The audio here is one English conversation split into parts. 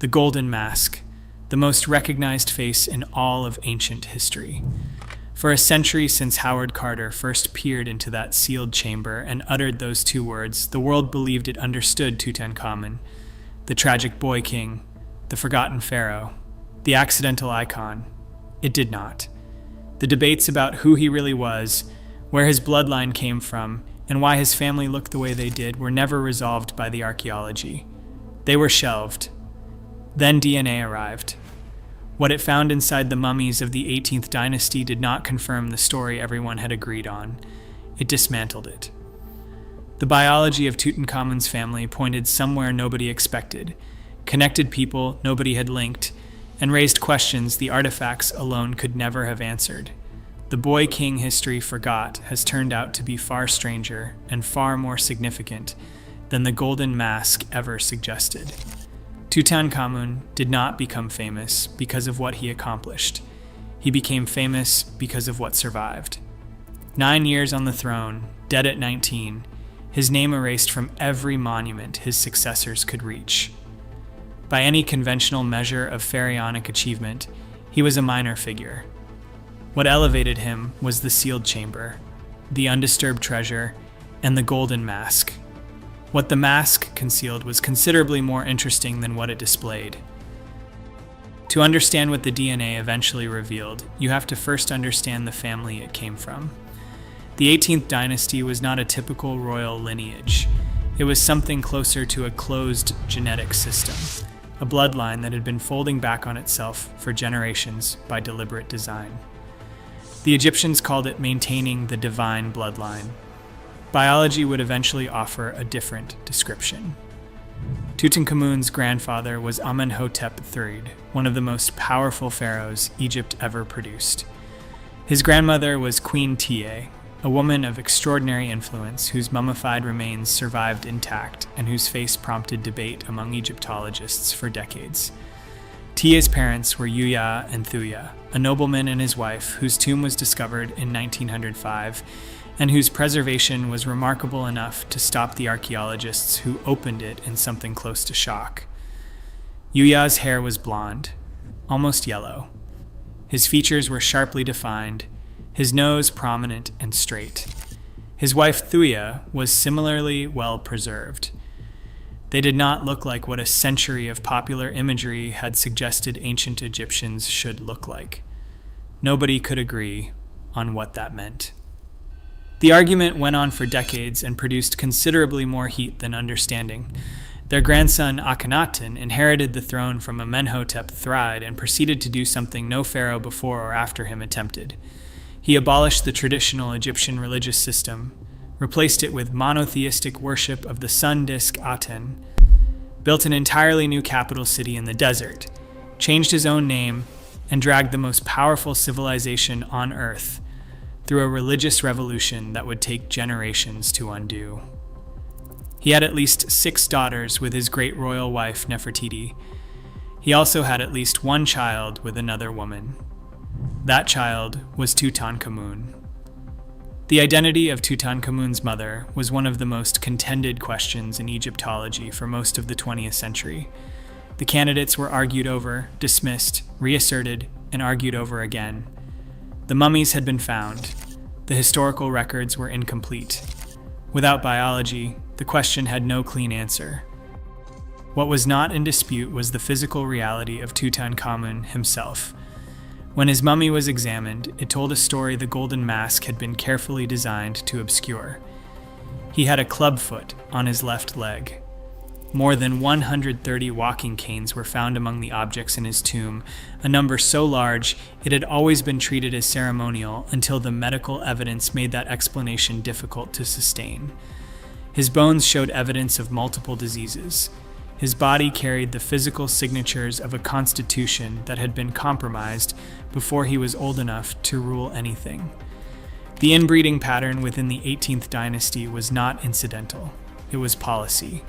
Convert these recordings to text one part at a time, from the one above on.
the Golden Mask, the most recognized face in all of ancient history. For a century since Howard Carter first peered into that sealed chamber and uttered those two words, the world believed it understood Tutankhamun, the tragic boy king, the forgotten pharaoh, the accidental icon. It did not. The debates about who he really was, where his bloodline came from, and why his family looked the way they did were never resolved by the archaeology. They were shelved. Then DNA arrived. What it found inside the mummies of the 18th dynasty did not confirm the story everyone had agreed on. It dismantled it. The biology of Tutankhamun's family pointed somewhere nobody expected, connected people nobody had linked, and raised questions the artifacts alone could never have answered. The boy king history forgot has turned out to be far stranger and far more significant than the Golden Mask ever suggested. Tutankhamun did not become famous because of what he accomplished. He became famous because of what survived. 9 years on the throne, dead at 19, his name erased from every monument his successors could reach. By any conventional measure of pharaonic achievement, he was a minor figure. What elevated him was the sealed chamber, the undisturbed treasure, and the Golden Mask. What the mask concealed was considerably more interesting than what it displayed. To understand what the DNA eventually revealed, you have to first understand the family it came from. The 18th dynasty was not a typical royal lineage. It was something closer to a closed genetic system, a bloodline that had been folding back on itself for generations by deliberate design. The Egyptians called it maintaining the divine bloodline. Biology would eventually offer a different description. Tutankhamun's grandfather was Amenhotep III, one of the most powerful pharaohs Egypt ever produced. His grandmother was Queen Tiye, a woman of extraordinary influence whose mummified remains survived intact and whose face prompted debate among Egyptologists for decades. Tiye's parents were Yuya and Thuya, a nobleman and his wife whose tomb was discovered in 1905 and whose preservation was remarkable enough to stop the archaeologists who opened it in something close to shock. Yuya's hair was blonde, almost yellow. His features were sharply defined, his nose prominent and straight. His wife Thuya was similarly well preserved. They did not look like what a century of popular imagery had suggested ancient Egyptians should look like. Nobody could agree on what that meant. The argument went on for decades and produced considerably more heat than understanding. Their grandson Akhenaten inherited the throne from Amenhotep III and proceeded to do something no pharaoh before or after him attempted. He abolished the traditional Egyptian religious system, replaced it with monotheistic worship of the sun disk Aten, built an entirely new capital city in the desert, changed his own name, and dragged the most powerful civilization on earth through a religious revolution that would take generations to undo. He had at least 6 daughters with his great royal wife Nefertiti. He also had at least 1 child with another woman. That child was Tutankhamun. The identity of Tutankhamun's mother was one of the most contended questions in Egyptology for most of the 20th century. The candidates were argued over, dismissed, reasserted, and argued over again. The mummies had been found. The historical records were incomplete. Without biology, the question had no clean answer. What was not in dispute was the physical reality of Tutankhamun himself. When his mummy was examined, it told a story the Golden Mask had been carefully designed to obscure. He had a clubfoot on his left leg. More than 130 walking canes were found among the objects in his tomb, a number so large it had always been treated as ceremonial until the medical evidence made that explanation difficult to sustain. His bones showed evidence of multiple diseases. His body carried the physical signatures of a constitution that had been compromised before he was old enough to rule anything. The inbreeding pattern within the 18th dynasty was not incidental. It was policy.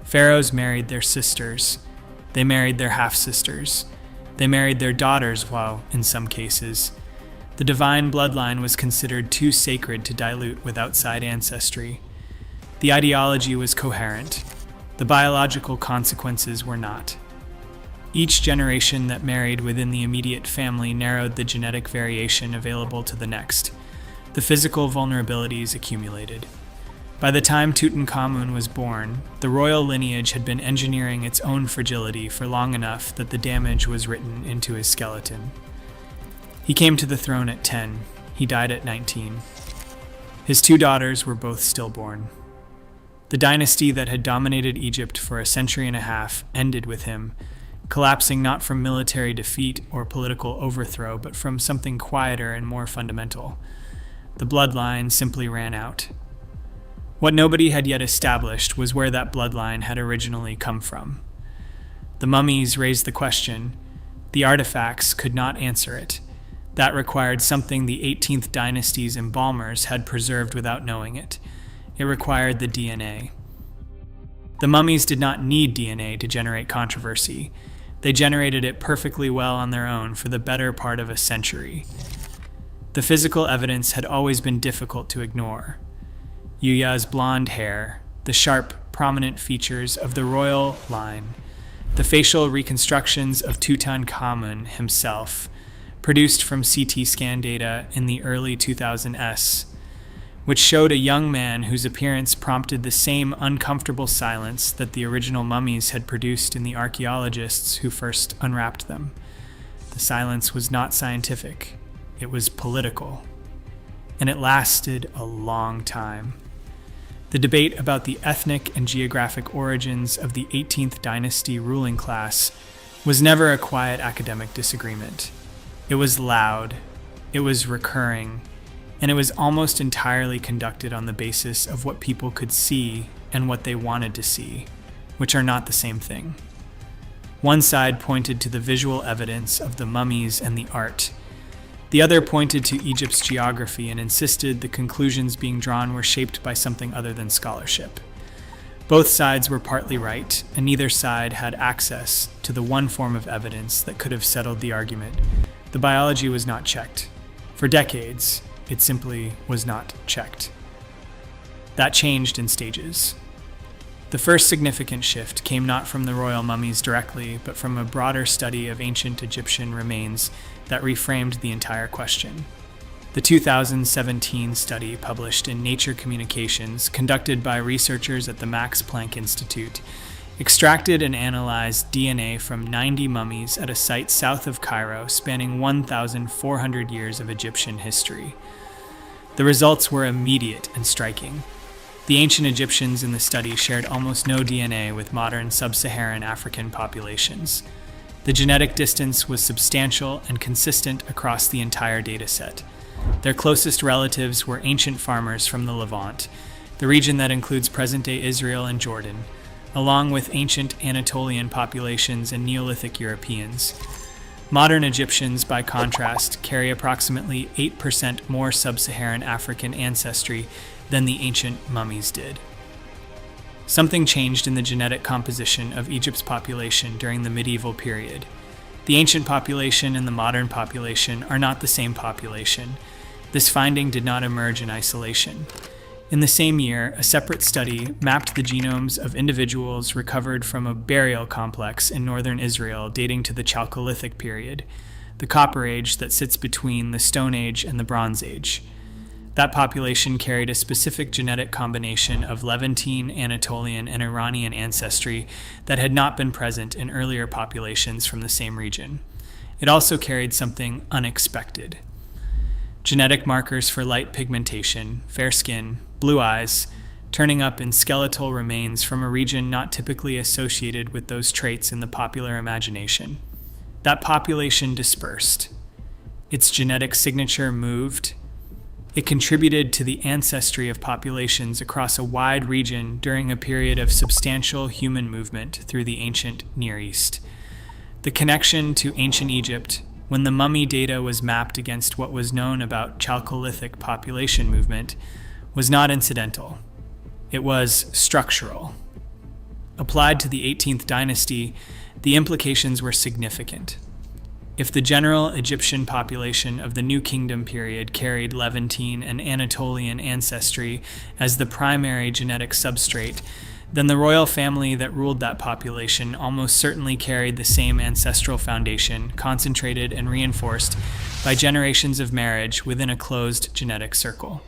Pharaohs married their sisters. They married their half-sisters. They married their daughters while, in some cases, the divine bloodline was considered too sacred to dilute with outside ancestry. The ideology was coherent. The biological consequences were not. Each generation that married within the immediate family narrowed the genetic variation available to the next. The physical vulnerabilities accumulated. By the time Tutankhamun was born, the royal lineage had been engineering its own fragility for long enough that the damage was written into his skeleton. He came to the throne at 10. He died at 19. His two daughters were both stillborn. The dynasty that had dominated Egypt for a century and a half ended with him, collapsing not from military defeat or political overthrow, but from something quieter and more fundamental. The bloodline simply ran out. What nobody had yet established was where that bloodline had originally come from. The mummies raised the question. The artifacts could not answer it. That required something the 18th dynasty's embalmers had preserved without knowing it. It required the DNA. The mummies did not need DNA to generate controversy. They generated it perfectly well on their own for the better part of a century. The physical evidence had always been difficult to ignore. Yuya's blonde hair, the sharp, prominent features of the royal line, the facial reconstructions of Tutankhamun himself, produced from CT scan data in the early 2000s, which showed a young man whose appearance prompted the same uncomfortable silence that the original mummies had produced in the archaeologists who first unwrapped them. The silence was not scientific, it was political, and it lasted a long time. The debate about the ethnic and geographic origins of the 18th dynasty ruling class was never a quiet academic disagreement. It was loud, it was recurring, and it was almost entirely conducted on the basis of what people could see and what they wanted to see, which are not the same thing. One side pointed to the visual evidence of the mummies and the art. The other pointed to Egypt's geography and insisted the conclusions being drawn were shaped by something other than scholarship. Both sides were partly right, and neither side had access to the one form of evidence that could have settled the argument. The biology was not checked. For decades, it simply was not checked. That changed in stages. The first significant shift came not from the royal mummies directly, but from a broader study of ancient Egyptian remains that reframed the entire question. The 2017 study, published in Nature Communications, conducted by researchers at the Max Planck Institute, extracted and analyzed DNA from 90 mummies at a site south of Cairo spanning 1,400 years of Egyptian history. The results were immediate and striking. The ancient Egyptians in the study shared almost no DNA with modern sub-Saharan African populations. The genetic distance was substantial and consistent across the entire dataset. Their closest relatives were ancient farmers from the Levant, the region that includes present-day Israel and Jordan, along with ancient Anatolian populations and Neolithic Europeans. Modern Egyptians, by contrast, carry approximately 8% more sub-Saharan African ancestry than the ancient mummies did. Something changed in the genetic composition of Egypt's population during the medieval period. The ancient population and the modern population are not the same population. This finding did not emerge in isolation. In the same year, a separate study mapped the genomes of individuals recovered from a burial complex in northern Israel dating to the Chalcolithic period, the Copper Age that sits between the Stone Age and the Bronze Age. That population carried a specific genetic combination of Levantine, Anatolian, and Iranian ancestry that had not been present in earlier populations from the same region. It also carried something unexpected. Genetic markers for light pigmentation, fair skin, blue eyes, turning up in skeletal remains from a region not typically associated with those traits in the popular imagination. That population dispersed. Its genetic signature moved. It contributed to the ancestry of populations across a wide region during a period of substantial human movement through the ancient Near East. The connection to ancient Egypt, when the mummy data was mapped against what was known about Chalcolithic population movement, was not incidental. It was structural. Applied to the 18th dynasty, the implications were significant. If the general Egyptian population of the New Kingdom period carried Levantine and Anatolian ancestry as the primary genetic substrate, then the royal family that ruled that population almost certainly carried the same ancestral foundation, concentrated and reinforced by generations of marriage within a closed genetic circle.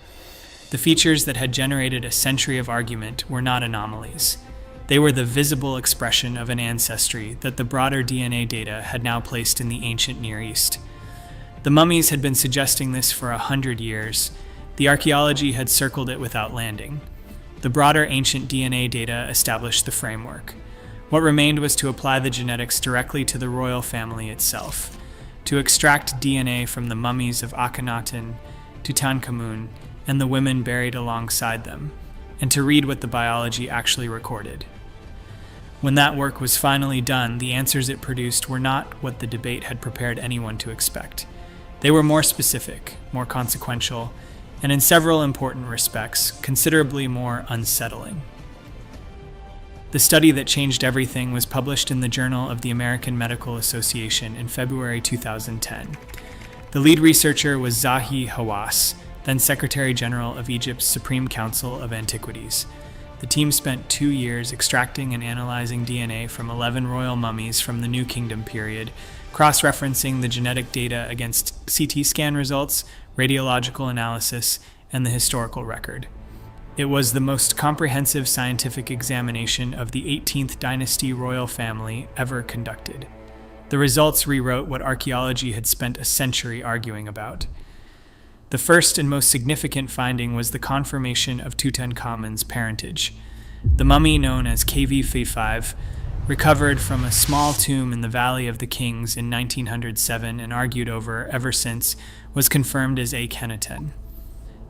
The features that had generated a century of argument were not anomalies. They were the visible expression of an ancestry that the broader DNA data had now placed in the ancient Near East. The mummies had been suggesting this for 100 years. The archaeology had circled it without landing. The broader ancient DNA data established the framework. What remained was to apply the genetics directly to the royal family itself, to extract DNA from the mummies of Akhenaten, Tutankhamun, and the women buried alongside them, and to read what the biology actually recorded. When that work was finally done, the answers it produced were not what the debate had prepared anyone to expect. They were more specific, more consequential, and in several important respects, considerably more unsettling. The study that changed everything was published in the Journal of the American Medical Association in February 2010. The lead researcher was Zahi Hawass, then Secretary General of Egypt's Supreme Council of Antiquities. The team spent 2 years extracting and analyzing DNA from 11 royal mummies from the New Kingdom period, cross-referencing the genetic data against CT scan results, radiological analysis, and the historical record. It was the most comprehensive scientific examination of the 18th dynasty royal family ever conducted. The results rewrote what archaeology had spent a century arguing about. The first and most significant finding was the confirmation of Tutankhamun's parentage. The mummy known as KV-55, recovered from a small tomb in the Valley of the Kings in 1907 and argued over ever since, was confirmed as Akhenaten.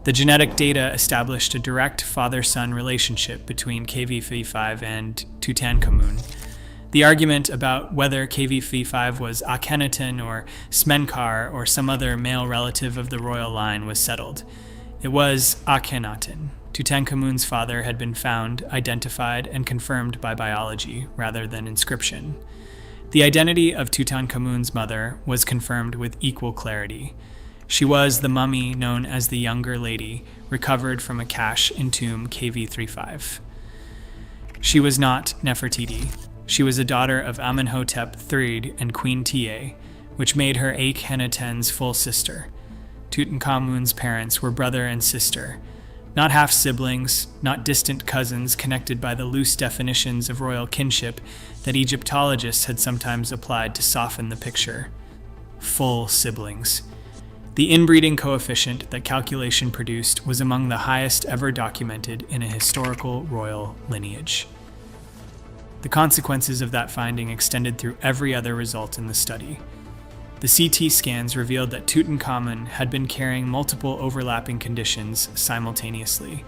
The genetic data established a direct father-son relationship between KV-55 and Tutankhamun. The argument about whether KV-55 was Akhenaten or Smenkhar or some other male relative of the royal line was settled. It was Akhenaten. Tutankhamun's father had been found, identified, and confirmed by biology rather than inscription. The identity of Tutankhamun's mother was confirmed with equal clarity. She was the mummy known as the Younger Lady, recovered from a cache in tomb KV-35. She was not Nefertiti. She was a daughter of Amenhotep III and Queen Tiye, which made her Akhenaten's full sister. Tutankhamun's parents were brother and sister, not half-siblings, not distant cousins connected by the loose definitions of royal kinship that Egyptologists had sometimes applied to soften the picture. Full siblings. The inbreeding coefficient that calculation produced was among the highest ever documented in a historical royal lineage. The consequences of that finding extended through every other result in the study. The CT scans revealed that Tutankhamun had been carrying multiple overlapping conditions simultaneously.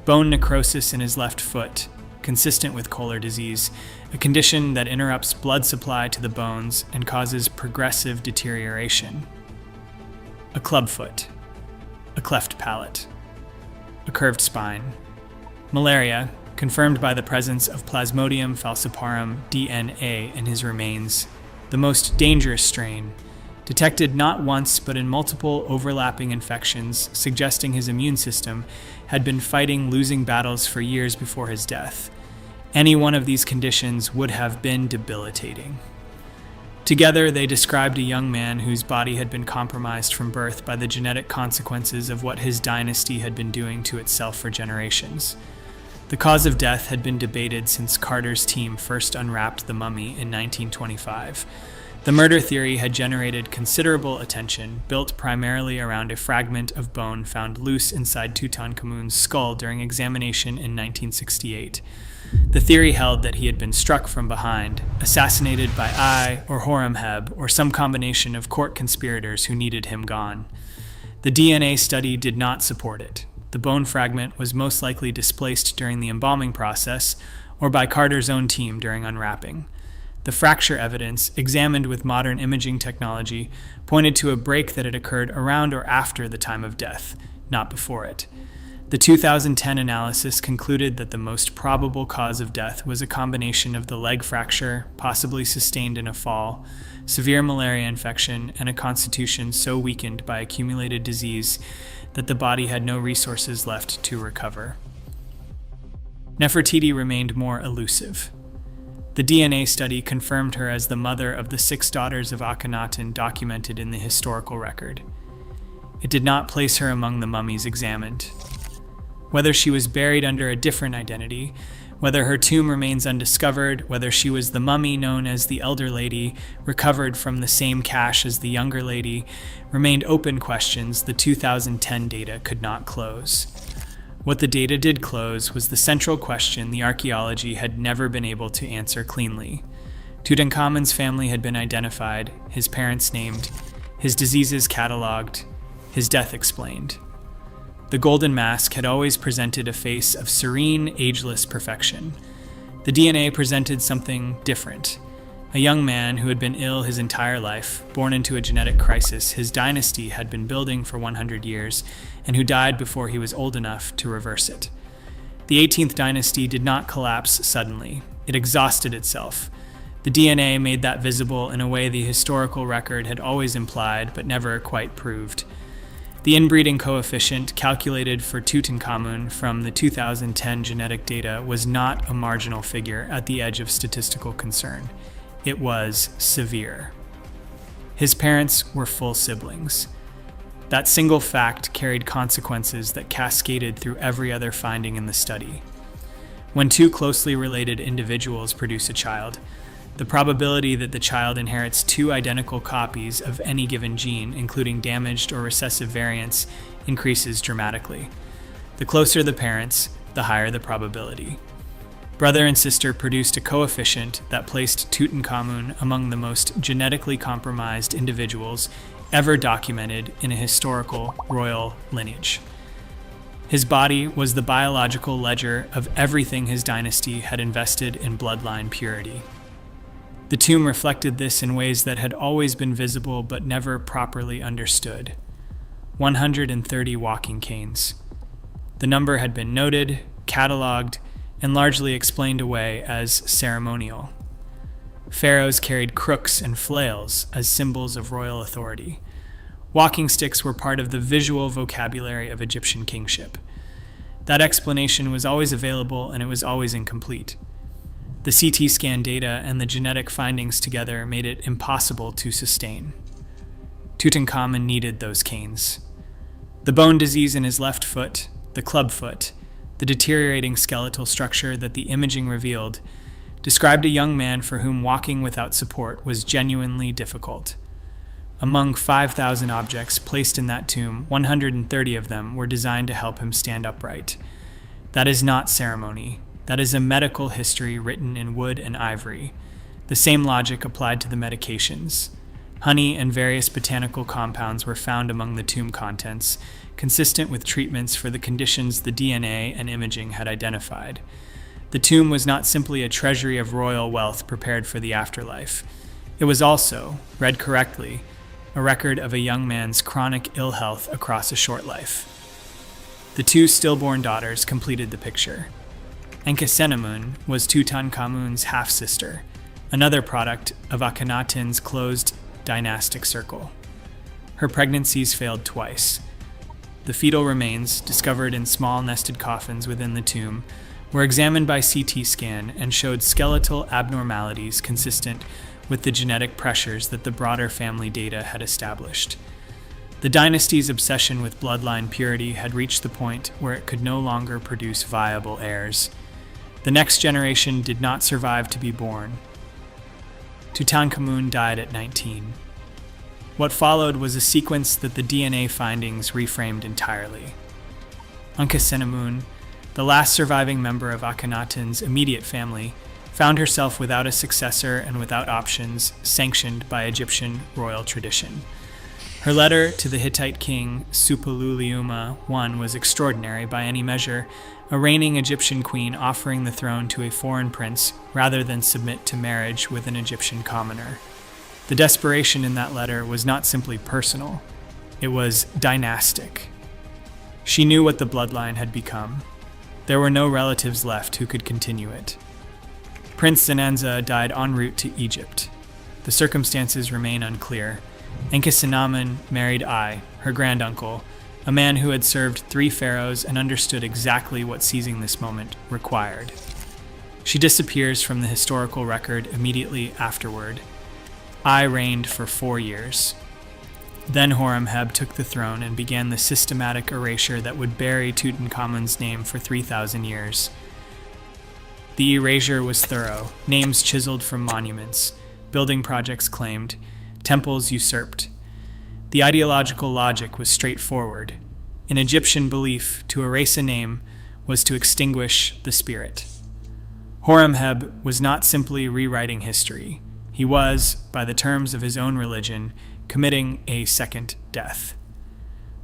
Bone necrosis in his left foot, consistent with Kohler disease, a condition that interrupts blood supply to the bones and causes progressive deterioration. A clubfoot, a cleft palate, a curved spine. Malaria, confirmed by the presence of Plasmodium falciparum DNA in his remains, the most dangerous strain, detected not once but in multiple overlapping infections, suggesting his immune system had been fighting losing battles for years before his death. Any one of these conditions would have been debilitating. Together, they described a young man whose body had been compromised from birth by the genetic consequences of what his dynasty had been doing to itself for generations. The cause of death had been debated since Carter's team first unwrapped the mummy in 1925. The murder theory had generated considerable attention, built primarily around a fragment of bone found loose inside Tutankhamun's skull during examination in 1968. The theory held that he had been struck from behind, assassinated by Ai or Horemheb, or some combination of court conspirators who needed him gone. The DNA study did not support it. The bone fragment was most likely displaced during the embalming process or by Carter's own team during unwrapping. The fracture evidence, examined with modern imaging technology, pointed to a break that had occurred around or after the time of death, not before it. The 2010 analysis concluded that the most probable cause of death was a combination of the leg fracture, possibly sustained in a fall, severe malaria infection, and a constitution so weakened by accumulated disease that the body had no resources left to recover. Nefertiti remained more elusive. The DNA study confirmed her as the mother of the 6 daughters of Akhenaten documented in the historical record. It did not place her among the mummies examined. Whether she was buried under a different identity, whether her tomb remains undiscovered, whether she was the mummy known as the elder lady, recovered from the same cache as the younger lady, remained open questions the 2010 data could not close. What the data did close was the central question the archaeology had never been able to answer cleanly. Tutankhamun's family had been identified, his parents named, his diseases catalogued, his death explained. The golden mask had always presented a face of serene, ageless perfection. The DNA presented something different. A young man who had been ill his entire life, born into a genetic crisis his dynasty had been building for 100 years, and who died before he was old enough to reverse it. The 18th dynasty did not collapse suddenly. It exhausted itself. The DNA made that visible in a way the historical record had always implied but never quite proved. The inbreeding coefficient calculated for Tutankhamun from the 2010 genetic data was not a marginal figure at the edge of statistical concern. It was severe. His parents were full siblings. That single fact carried consequences that cascaded through every other finding in the study. When 2 closely related individuals produce a child, the probability that the child inherits 2 identical copies of any given gene, including damaged or recessive variants, increases dramatically. The closer the parents, the higher the probability. Brother and sister produced a coefficient that placed Tutankhamun among the most genetically compromised individuals ever documented in a historical royal lineage. His body was the biological ledger of everything his dynasty had invested in bloodline purity. The tomb reflected this in ways that had always been visible but never properly understood. 130 walking canes. The number had been noted, catalogued, and largely explained away as ceremonial. Pharaohs carried crooks and flails as symbols of royal authority. Walking sticks were part of the visual vocabulary of Egyptian kingship. That explanation was always available, and it was always incomplete. The CT scan data and the genetic findings together made it impossible to sustain. Tutankhamun needed those canes. The bone disease in his left foot, the club foot, the deteriorating skeletal structure that the imaging revealed, described a young man for whom walking without support was genuinely difficult. Among 5,000 objects placed in that tomb, 130 of them were designed to help him stand upright. That is not ceremony. That is a medical history written in wood and ivory. The same logic applied to the medications. Honey and various botanical compounds were found among the tomb contents, consistent with treatments for the conditions the DNA and imaging had identified. The tomb was not simply a treasury of royal wealth prepared for the afterlife. It was also, read correctly, a record of a young man's chronic ill health across a short life. The 2 stillborn daughters completed the picture. Enkisenamun was Tutankhamun's half-sister, another product of Akhenaten's closed dynastic circle. Her pregnancies failed twice. The fetal remains, discovered in small nested coffins within the tomb, were examined by CT scan and showed skeletal abnormalities consistent with the genetic pressures that the broader family data had established. The dynasty's obsession with bloodline purity had reached the point where it could no longer produce viable heirs. The next generation did not survive to be born. Tutankhamun died at 19. What followed was a sequence that the DNA findings reframed entirely. Enkisenamun, the last surviving member of Akhenaten's immediate family, found herself without a successor and without options sanctioned by Egyptian royal tradition. Her letter to the Hittite king Suppiluliuma I was extraordinary by any measure, a reigning Egyptian queen offering the throne to a foreign prince rather than submit to marriage with an Egyptian commoner. The desperation in that letter was not simply personal, it was dynastic. She knew what the bloodline had become. There were no relatives left who could continue it. Prince Zenanza died en route to Egypt. The circumstances remain unclear. Enkisenamun married Ai, her granduncle, a man who had served 3 pharaohs and understood exactly what seizing this moment required. She disappears from the historical record immediately afterward. I reigned for 4 years. Then Horemheb took the throne and began the systematic erasure that would bury Tutankhamun's name for 3,000 years. The erasure was thorough, names chiseled from monuments, building projects claimed, temples usurped. The ideological logic was straightforward. In Egyptian belief, to erase a name was to extinguish the spirit. Horemheb was not simply rewriting history. He was, by the terms of his own religion, committing a second death.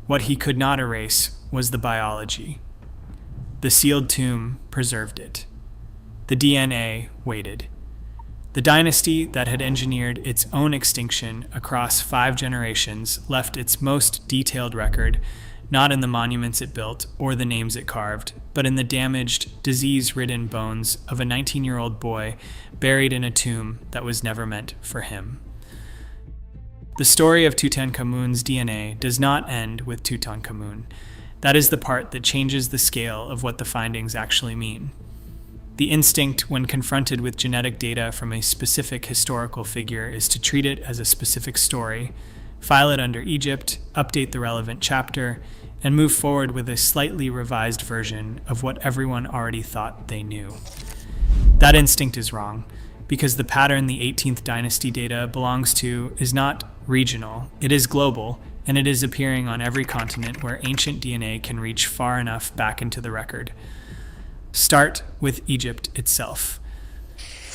What he could not erase was the biology. The sealed tomb preserved it. The DNA waited. The dynasty that had engineered its own extinction across 5 generations left its most detailed record not in the monuments it built or the names it carved, but in the damaged, disease-ridden bones of a 19-year-old boy buried in a tomb that was never meant for him. The story of Tutankhamun's DNA does not end with Tutankhamun. That is the part that changes the scale of what the findings actually mean. The instinct when confronted with genetic data from a specific historical figure is to treat it as a specific story, file it under Egypt, update the relevant chapter, and move forward with a slightly revised version of what everyone already thought they knew. That instinct is wrong, because the pattern the 18th dynasty data belongs to is not regional, it is global, and it is appearing on every continent where ancient DNA can reach far enough back into the record. Start with Egypt itself.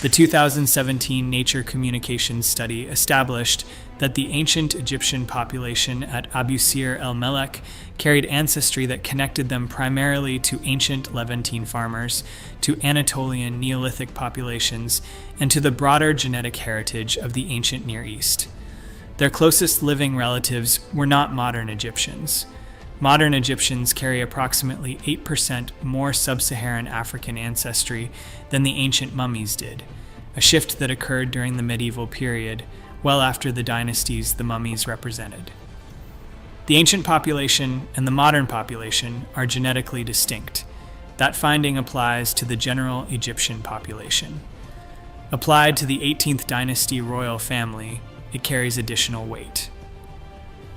The 2017 Nature Communications study established that the ancient Egyptian population at Abu Sir el-Melek carried ancestry that connected them primarily to ancient Levantine farmers, to Anatolian Neolithic populations, and to the broader genetic heritage of the ancient Near East. Their closest living relatives were not modern Egyptians. Modern Egyptians carry approximately 8% more sub-Saharan African ancestry than the ancient mummies did, a shift that occurred during the medieval period, well after the dynasties the mummies represented. The ancient population and the modern population are genetically distinct. That finding applies to the general Egyptian population. Applied to the 18th dynasty royal family, it carries additional weight.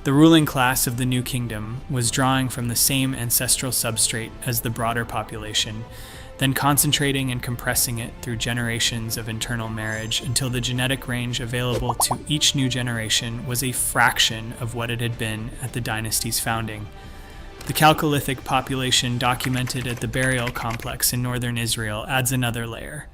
The ruling class of the New Kingdom was drawing from the same ancestral substrate as the broader population, then concentrating and compressing it through generations of internal marriage until the genetic range available to each new generation was a fraction of what it had been at the dynasty's founding. The Chalcolithic population documented at the burial complex in northern Israel adds another layer.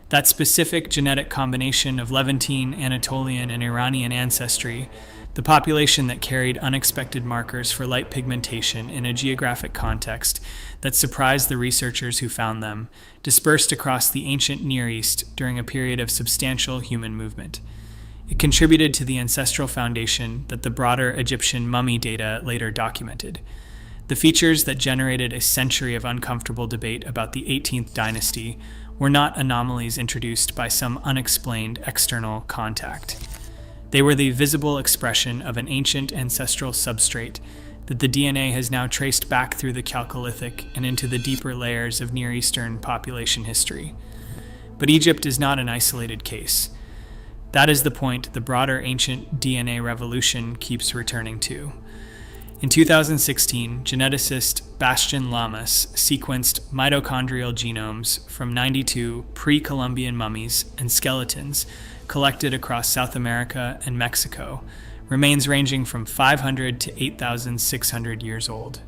That specific genetic combination of Levantine, Anatolian, and Iranian ancestry, the population that carried unexpected markers for light pigmentation in a geographic context that surprised the researchers who found them, dispersed across the ancient Near East during a period of substantial human movement. It contributed to the ancestral foundation that the broader Egyptian mummy data later documented. The features that generated a century of uncomfortable debate about the 18th dynasty were not anomalies introduced by some unexplained external contact. They were the visible expression of an ancient ancestral substrate that the DNA has now traced back through the Chalcolithic and into the deeper layers of Near Eastern population history. But Egypt is not an isolated case. That is the point the broader ancient DNA revolution keeps returning to. In 2016, geneticist Bastian Lamas sequenced mitochondrial genomes from 92 pre-Columbian mummies and skeletons collected across South America and Mexico, remains ranging from 500 to 8,600 years old.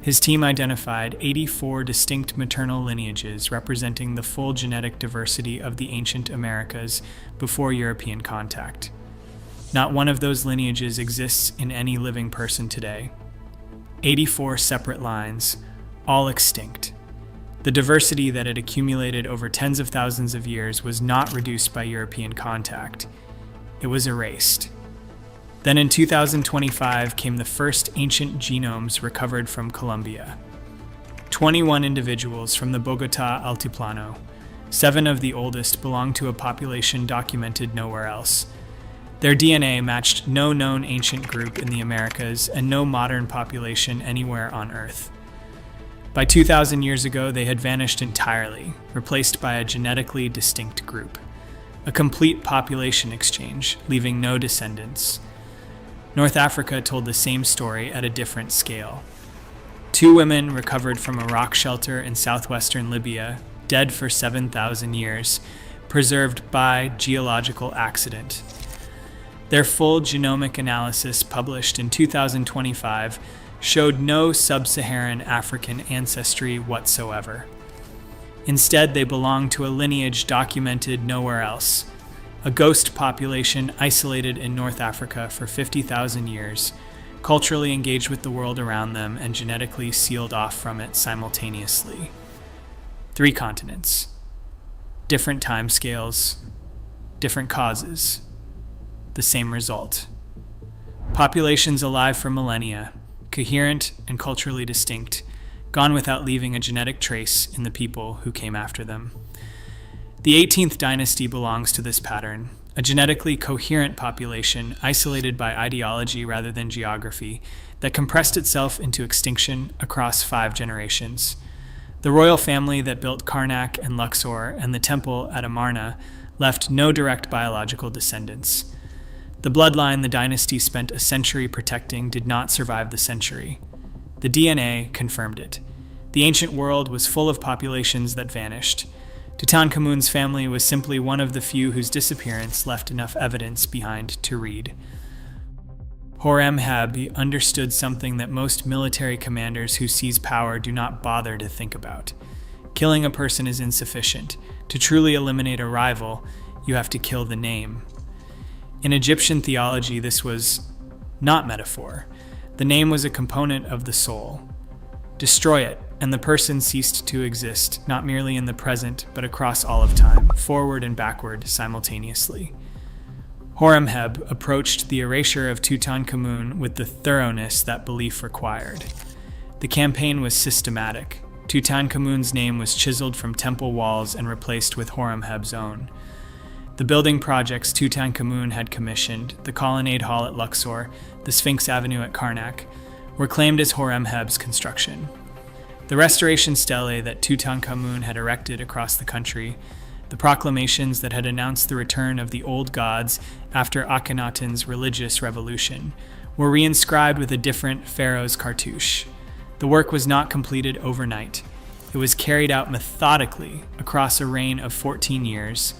His team identified 84 distinct maternal lineages representing the full genetic diversity of the ancient Americas before European contact. Not one of those lineages exists in any living person today. 84 separate lines, all extinct. The diversity that had accumulated over tens of thousands of years was not reduced by European contact. It was erased. Then in 2025 came the first ancient genomes recovered from Colombia. 21 individuals from the Bogotá Altiplano. 7 of the oldest belonged to a population documented nowhere else. Their DNA matched no known ancient group in the Americas and no modern population anywhere on Earth. By 2,000 years ago, they had vanished entirely, replaced by a genetically distinct group. A complete population exchange, leaving no descendants. North Africa told the same story at a different scale. 2 women recovered from a rock shelter in southwestern Libya, dead for 7,000 years, preserved by geological accident. Their full genomic analysis, published in 2025, showed no sub-Saharan African ancestry whatsoever. Instead, they belonged to a lineage documented nowhere else, a ghost population isolated in North Africa for 50,000 years, culturally engaged with the world around them and genetically sealed off from it simultaneously. 3 continents, different timescales, different causes, the same result. Populations alive for millennia, coherent and culturally distinct, gone without leaving a genetic trace in the people who came after them. The 18th dynasty belongs to this pattern, a genetically coherent population isolated by ideology rather than geography that compressed itself into extinction across 5 generations. The royal family that built Karnak and Luxor and the temple at Amarna left no direct biological descendants. The bloodline the dynasty spent a century protecting did not survive the century. The DNA confirmed it. The ancient world was full of populations that vanished. Tutankhamun's family was simply one of the few whose disappearance left enough evidence behind to read. Horemheb understood something that most military commanders who seize power do not bother to think about. Killing a person is insufficient. To truly eliminate a rival, you have to kill the name. In Egyptian theology, this was not metaphor. The name was a component of the soul. Destroy it, and the person ceased to exist, not merely in the present, but across all of time, forward and backward simultaneously. Horemheb approached the erasure of Tutankhamun with the thoroughness that belief required. The campaign was systematic. Tutankhamun's name was chiseled from temple walls and replaced with Horemheb's own. The building projects Tutankhamun had commissioned, the Colonnade Hall at Luxor, the Sphinx Avenue at Karnak, were claimed as Horemheb's construction. The restoration stelae that Tutankhamun had erected across the country, the proclamations that had announced the return of the old gods after Akhenaten's religious revolution, were reinscribed with a different pharaoh's cartouche. The work was not completed overnight. It was carried out methodically across a reign of 14 years,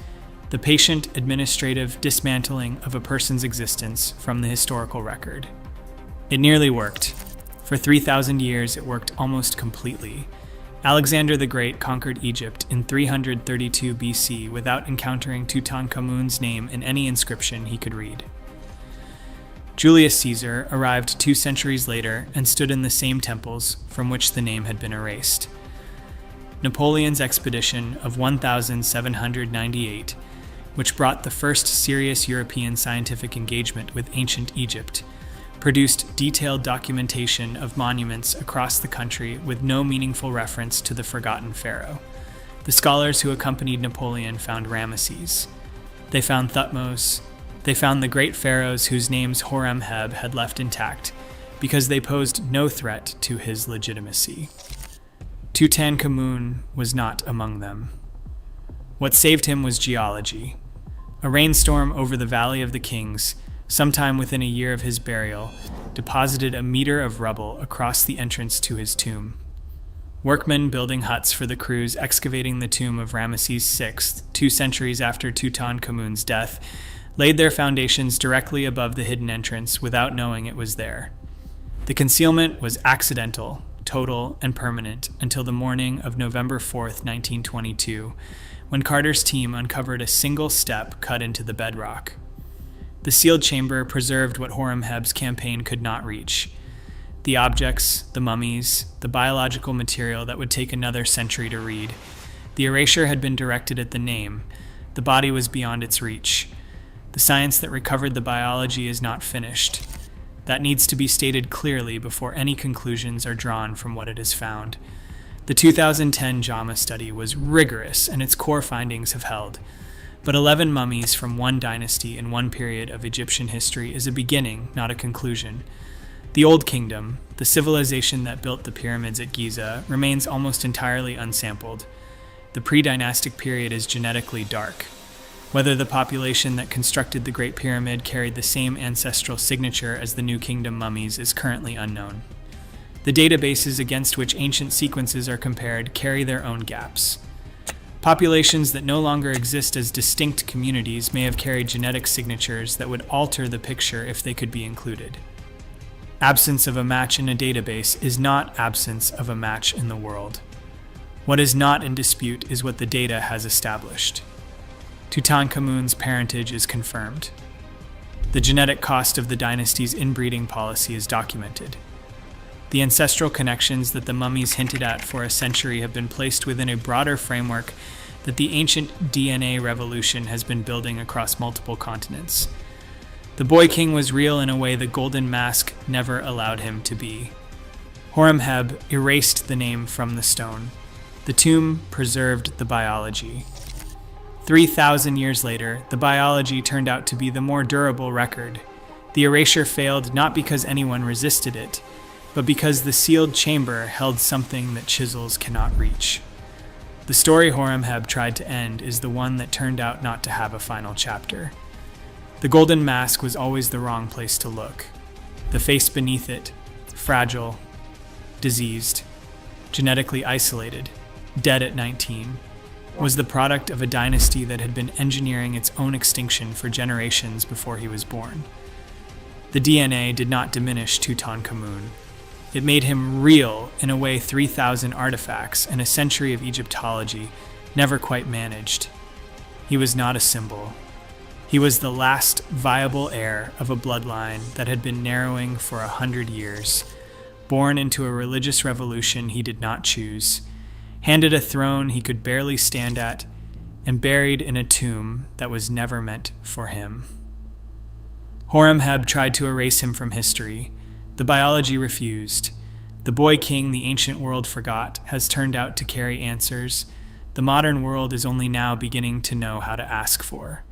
the patient administrative dismantling of a person's existence from the historical record. It nearly worked. For 3,000 years, it worked almost completely. Alexander the Great conquered Egypt in 332 BC without encountering Tutankhamun's name in any inscription he could read. Julius Caesar arrived 2 centuries later and stood in the same temples from which the name had been erased. Napoleon's expedition of 1798, which brought the first serious European scientific engagement with ancient Egypt, produced detailed documentation of monuments across the country with no meaningful reference to the forgotten pharaoh. The scholars who accompanied Napoleon found Ramesses. They found Thutmose. They found the great pharaohs whose names Horemheb had left intact because they posed no threat to his legitimacy. Tutankhamun was not among them. What saved him was geology. A rainstorm over the Valley of the Kings, sometime within a year of his burial, deposited a meter of rubble across the entrance to his tomb. Workmen building huts for the crews excavating the tomb of Ramesses VI, 2 centuries after Tutankhamun's death, laid their foundations directly above the hidden entrance without knowing it was there. The concealment was accidental, total, and permanent until the morning of November 4th, 1922, when Carter's team uncovered a single step cut into the bedrock. The sealed chamber preserved what Horemheb's campaign could not reach: the objects, the mummies, the biological material that would take another century to read. The erasure had been directed at the name. The body was beyond its reach. The science that recovered the biology is not finished. That needs to be stated clearly before any conclusions are drawn from what it has found. The 2010 JAMA study was rigorous, and its core findings have held. But 11 mummies from one dynasty in one period of Egyptian history is a beginning, not a conclusion. The Old Kingdom, the civilization that built the pyramids at Giza, remains almost entirely unsampled. The pre-dynastic period is genetically dark. Whether the population that constructed the Great Pyramid carried the same ancestral signature as the New Kingdom mummies is currently unknown. The databases against which ancient sequences are compared carry their own gaps. Populations that no longer exist as distinct communities may have carried genetic signatures that would alter the picture if they could be included. Absence of a match in a database is not absence of a match in the world. What is not in dispute is what the data has established. Tutankhamun's parentage is confirmed. The genetic cost of the dynasty's inbreeding policy is documented. The ancestral connections that the mummies hinted at for a century have been placed within a broader framework that the ancient DNA revolution has been building across multiple continents. The boy king was real in a way the golden mask never allowed him to be. Horemheb erased the name from the stone. The tomb preserved the biology. 3,000 years later, the biology turned out to be the more durable record. The erasure failed not because anyone resisted it, but because the sealed chamber held something that chisels cannot reach. The story Horemheb tried to end is the one that turned out not to have a final chapter. The golden mask was always the wrong place to look. The face beneath it, fragile, diseased, genetically isolated, dead at 19, was the product of a dynasty that had been engineering its own extinction for generations before he was born. The DNA did not diminish Tutankhamun. It made him real in a way 3,000 artifacts and a century of Egyptology never quite managed. He was not a symbol. He was the last viable heir of a bloodline that had been narrowing for 100 years, born into a religious revolution he did not choose, handed a throne he could barely stand at, and buried in a tomb that was never meant for him. Horemheb tried to erase him from history. The biology refused. The boy king the ancient world forgot has turned out to carry answers the modern world is only now beginning to know how to ask for.